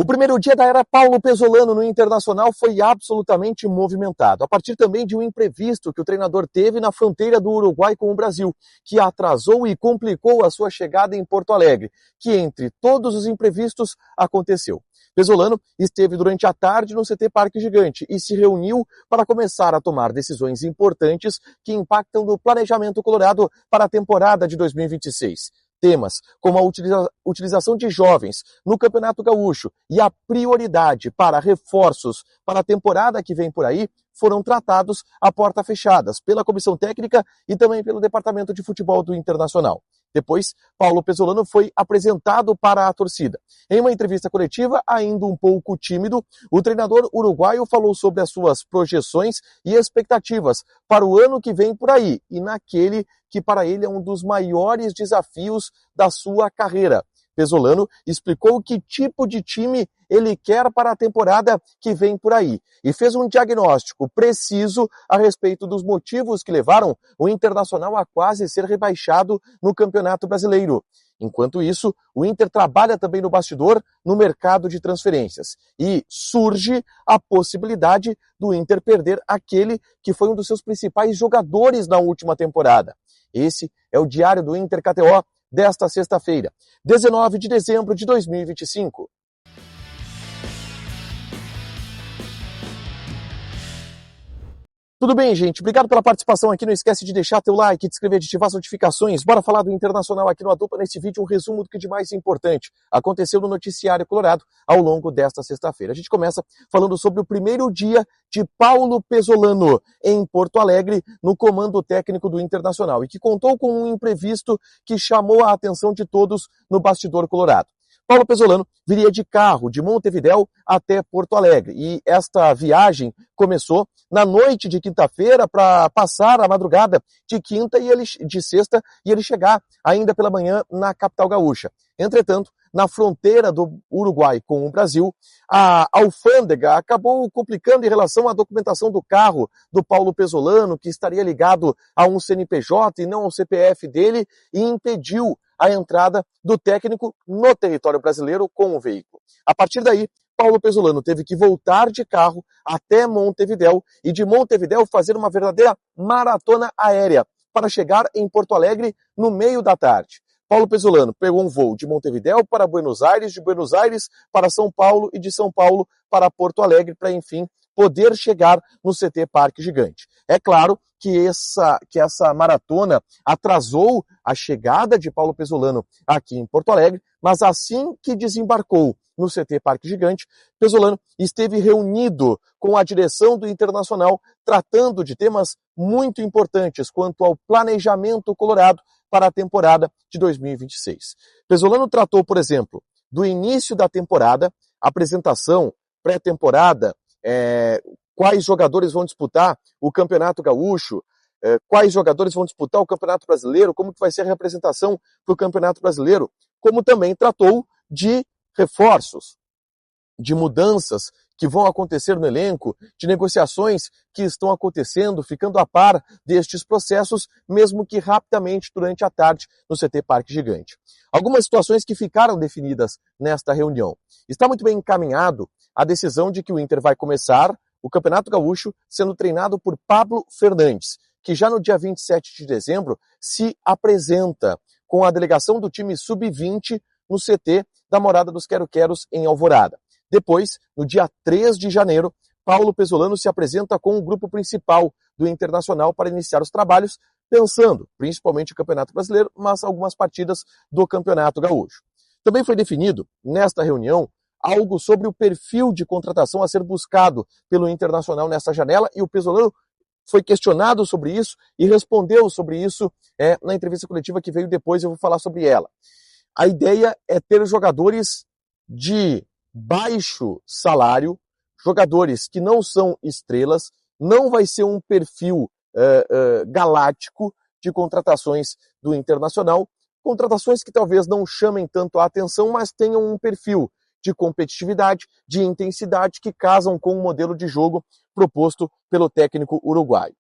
O primeiro dia da era Paulo Pesolano no Internacional foi absolutamente movimentado, a partir também de um imprevisto que o treinador teve na fronteira do Uruguai com o Brasil, que atrasou e complicou a sua chegada em Porto Alegre, que entre todos os imprevistos aconteceu. Pesolano esteve durante a tarde no CT Parque Gigante e se reuniu para começar a tomar decisões importantes que impactam no planejamento colorado para a temporada de 2026. Temas como a utilização de jovens no Campeonato Gaúcho e a prioridade para reforços para a temporada que vem por aí foram tratados a porta fechadas pela comissão técnica e também pelo departamento de futebol do Internacional. Depois, Paulo Pesolano foi apresentado para a torcida. Em uma entrevista coletiva, ainda um pouco tímido, o treinador uruguaio falou sobre as suas projeções e expectativas para o ano que vem por aí e naquele que para ele é um dos maiores desafios da sua carreira. Pesolano explicou que tipo de time ele quer para a temporada que vem por aí e fez um diagnóstico preciso a respeito dos motivos que levaram o Internacional a quase ser rebaixado no Campeonato Brasileiro. Enquanto isso, o Inter trabalha também no bastidor no mercado de transferências e surge a possibilidade do Inter perder aquele que foi um dos seus principais jogadores na última temporada. Esse é o Diário do Inter KTO desta sexta-feira, 19 de dezembro de 2025. Tudo bem, gente? Obrigado pela participação aqui. Não esquece de deixar teu like, de inscrever, de ativar as notificações. Bora falar do Internacional aqui no A Dupla. Nesse vídeo, um resumo do que de mais importante aconteceu no noticiário colorado ao longo desta sexta-feira. A gente começa falando sobre o primeiro dia de Paulo Pesolano em Porto Alegre, no comando técnico do Internacional, e que contou com um imprevisto que chamou a atenção de todos no bastidor colorado. Paulo Pesolano viria de carro de Montevidéu até Porto Alegre e esta viagem começou na noite de quinta-feira para passar a madrugada de quinta de sexta e ele chegar ainda pela manhã na capital gaúcha. Entretanto, na fronteira do Uruguai com o Brasil, a alfândega acabou complicando em relação à documentação do carro do Paulo Pesolano, que estaria ligado a um CNPJ e não ao CPF dele, e impediu a entrada do técnico no território brasileiro com o veículo. A partir daí, Paulo Pesolano teve que voltar de carro até Montevidéu e de Montevidéu fazer uma verdadeira maratona aérea para chegar em Porto Alegre no meio da tarde. Paulo Pesolano pegou um voo de Montevidéu para Buenos Aires, de Buenos Aires para São Paulo e de São Paulo para Porto Alegre para, enfim, poder chegar no CT Parque Gigante. É claro que essa maratona atrasou a chegada de Paulo Pesolano aqui em Porto Alegre, mas assim que desembarcou no CT Parque Gigante, Pesolano esteve reunido com a direção do Internacional, tratando de temas muito importantes quanto ao planejamento colorado para a temporada de 2026. Pesolano tratou, por exemplo, do início da temporada, apresentação, pré-temporada, quais jogadores vão disputar o Campeonato Gaúcho, quais jogadores vão disputar o Campeonato Brasileiro, como que vai ser a representação para o Campeonato Brasileiro, como também tratou de reforços, de mudanças que vão acontecer no elenco, de negociações que estão acontecendo, ficando a par destes processos, mesmo que rapidamente durante a tarde no CT Parque Gigante. Algumas situações que ficaram definidas nesta reunião. Está muito bem encaminhado a decisão de que o Inter vai começar o Campeonato Gaúcho sendo treinado por Pablo Fernandes, que já no dia 27 de dezembro se apresenta com a delegação do time Sub-20 no CT da Morada dos Quero-Queros em Alvorada. Depois, no dia 3 de janeiro, Paulo Pesolano se apresenta com o grupo principal do Internacional para iniciar os trabalhos, pensando principalmente no Campeonato Brasileiro, mas algumas partidas do Campeonato Gaúcho. Também foi definido, nesta reunião, algo sobre o perfil de contratação a ser buscado pelo Internacional nessa janela, e o Pesolano foi questionado sobre isso e respondeu sobre isso na entrevista coletiva que veio depois, eu vou falar sobre ela. A ideia é ter jogadores de baixo salário, jogadores que não são estrelas, não vai ser um perfil galáctico de contratações do Internacional, contratações que talvez não chamem tanto a atenção, mas tenham um perfil de competitividade, de intensidade que casam com o modelo de jogo proposto pelo técnico uruguaio.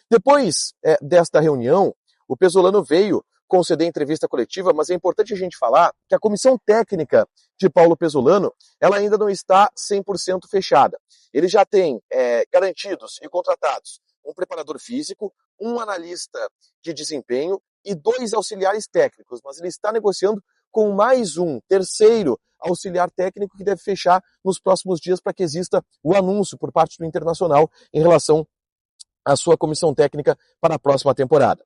Depois desta reunião, o Pesolano veio conceder entrevista coletiva, mas é importante a gente falar que a comissão técnica de Paulo Pesolano, ela ainda não está 100% fechada. Ele já tem garantidos e contratados um preparador físico, um analista de desempenho e 2 auxiliares técnicos, mas ele está negociando com mais um terceiro auxiliar técnico que deve fechar nos próximos dias para que exista o anúncio por parte do Internacional em relação à sua comissão técnica para a próxima temporada.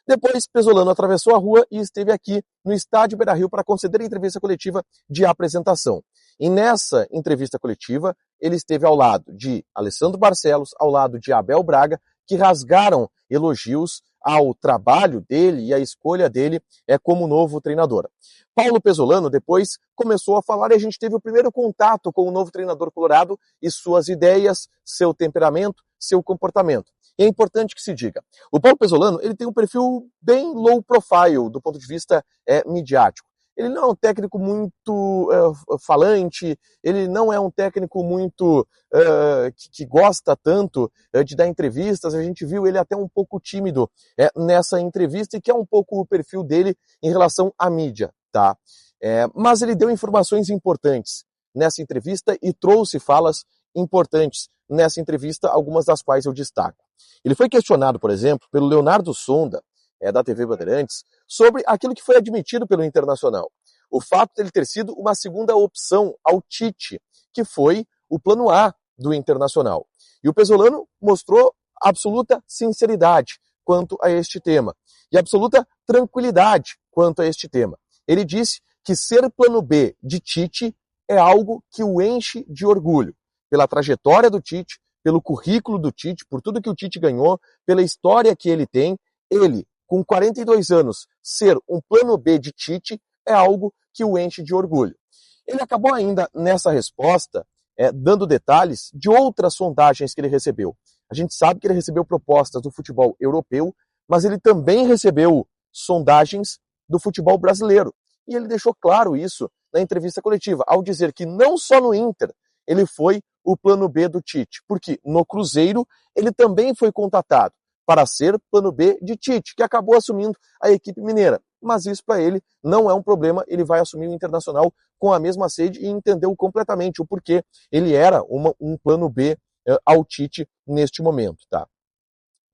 Depois, Pesolano atravessou a rua e esteve aqui no estádio Beira-Rio para conceder a entrevista coletiva de apresentação. E nessa entrevista coletiva, ele esteve ao lado de Alessandro Barcelos, ao lado de Abel Braga, que rasgaram elogios ao trabalho dele e à escolha dele como novo treinador. Paulo Pesolano depois começou a falar e a gente teve o primeiro contato com o novo treinador colorado e suas ideias, seu temperamento, seu comportamento. E é importante que se diga, o Paulo Pesolano ele tem um perfil bem low profile do ponto de vista midiático. Ele não é um técnico muito falante, ele não é um técnico muito que gosta tanto de dar entrevistas. A gente viu ele até um pouco tímido nessa entrevista, e que é um pouco o perfil dele em relação à mídia, tá? Mas ele deu informações importantes nessa entrevista e trouxe falas importantes nessa entrevista, algumas das quais eu destaco. Ele foi questionado, por exemplo, pelo Leonardo Sonda, da TV Bandeirantes, sobre aquilo que foi admitido pelo Internacional. O fato de ele ter sido uma segunda opção ao Tite, que foi o plano A do Internacional. E o Pesolano mostrou absoluta sinceridade quanto a este tema e absoluta tranquilidade quanto a este tema. Ele disse que ser plano B de Tite é algo que o enche de orgulho, pela trajetória do Tite, pelo currículo do Tite, por tudo que o Tite ganhou, pela história que ele tem. Ele, com 42 anos, ser um plano B de Tite é algo que o enche de orgulho. Ele acabou ainda, nessa resposta, dando detalhes de outras sondagens que ele recebeu. A gente sabe que ele recebeu propostas do futebol europeu, mas ele também recebeu sondagens do futebol brasileiro. E ele deixou claro isso na entrevista coletiva, ao dizer que não só no Inter ele foi o plano B do Tite, porque no Cruzeiro ele também foi contatado para ser plano B de Tite, que acabou assumindo a equipe mineira. Mas isso para ele não é um problema, ele vai assumir o Internacional com a mesma sede e entendeu completamente o porquê ele era um plano B ao Tite neste momento, tá?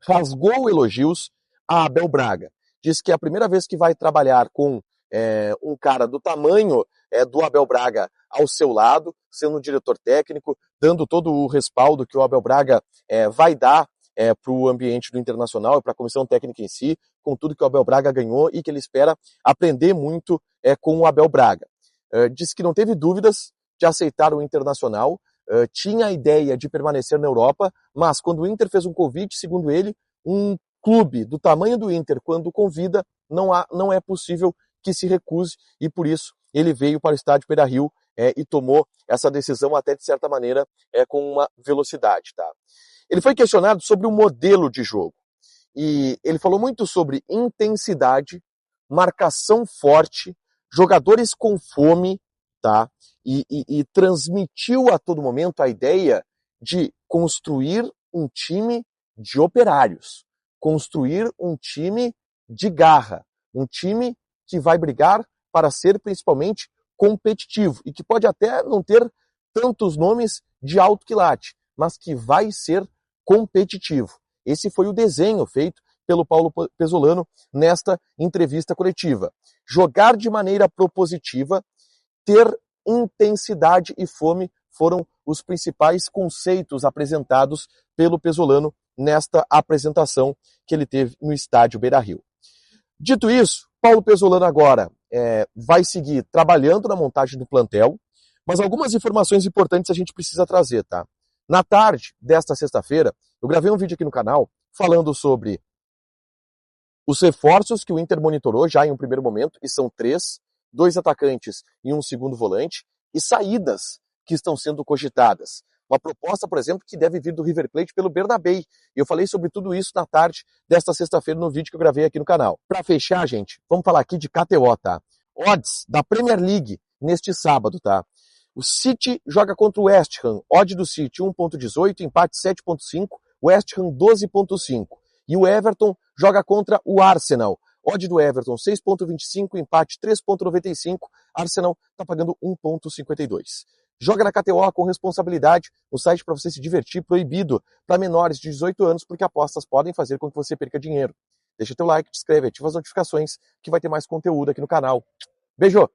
Rasgou elogios a Abel Braga. Diz que é a primeira vez que vai trabalhar com um cara do tamanho do Abel Braga ao seu lado, sendo um diretor técnico, dando todo o respaldo que o Abel Braga vai dar para o ambiente do Internacional e para a comissão técnica em si, com tudo que o Abel Braga ganhou e que ele espera aprender muito com o Abel Braga. Disse que não teve dúvidas de aceitar o Internacional, tinha a ideia de permanecer na Europa, mas quando o Inter fez um convite, segundo ele, um clube do tamanho do Inter, quando convida, não é possível que se recuse, e por isso ele veio para o estádio Beira-Rio e tomou essa decisão até de certa maneira com uma velocidade, tá? Ele foi questionado sobre o modelo de jogo e ele falou muito sobre intensidade, marcação forte, jogadores com fome, tá? E transmitiu a todo momento a ideia de construir um time de operários, construir um time de garra, um time que vai brigar para ser principalmente competitivo e que pode até não ter tantos nomes de alto quilate, mas que vai ser competitivo. Esse foi o desenho feito pelo Paulo Pesolano nesta entrevista coletiva. Jogar de maneira propositiva, ter intensidade e fome foram os principais conceitos apresentados pelo Pesolano nesta apresentação que ele teve no estádio Beira-Rio. Dito isso, Paulo Pesolano agora vai seguir trabalhando na montagem do plantel, mas algumas informações importantes a gente precisa trazer, tá? Na tarde desta sexta-feira, eu gravei um vídeo aqui no canal falando sobre os reforços que o Inter monitorou já em um primeiro momento, e são 3, 2 atacantes e um segundo volante, e saídas que estão sendo cogitadas. Uma proposta, por exemplo, que deve vir do River Plate pelo Bernabéu. Eu falei sobre tudo isso na tarde desta sexta-feira no vídeo que eu gravei aqui no canal. Para fechar, gente, vamos falar aqui de KTO, tá? Odds da Premier League neste sábado, tá? O City joga contra o West Ham. Odd do City 1.18, empate 7.5, West Ham 12.5. E o Everton joga contra o Arsenal. Odd do Everton 6,25, empate 3,95, Arsenal está pagando 1,52. Joga na KTO com responsabilidade, o site para você se divertir, proibido para menores de 18 anos, porque apostas podem fazer com que você perca dinheiro. Deixa teu like, te inscreve, ativa as notificações, que vai ter mais conteúdo aqui no canal. Beijo!